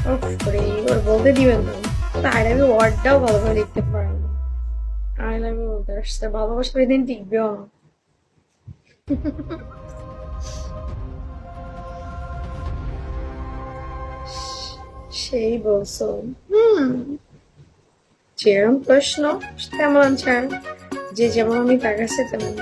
ওফ করে এবার বলতে দিবেন না। আই লাভ ইউ ওয়ার্ডটাও ভালোভাবে লিখতে পারেন না। আই লাভ ইউ বলতে আসছে, ভালোবাসা এদিন টিকবেও না। সেই বলছো। হুম, যেরকম প্রশ্ন তেমন আনসার, যে যেমন আমি তার কাছে তেমন।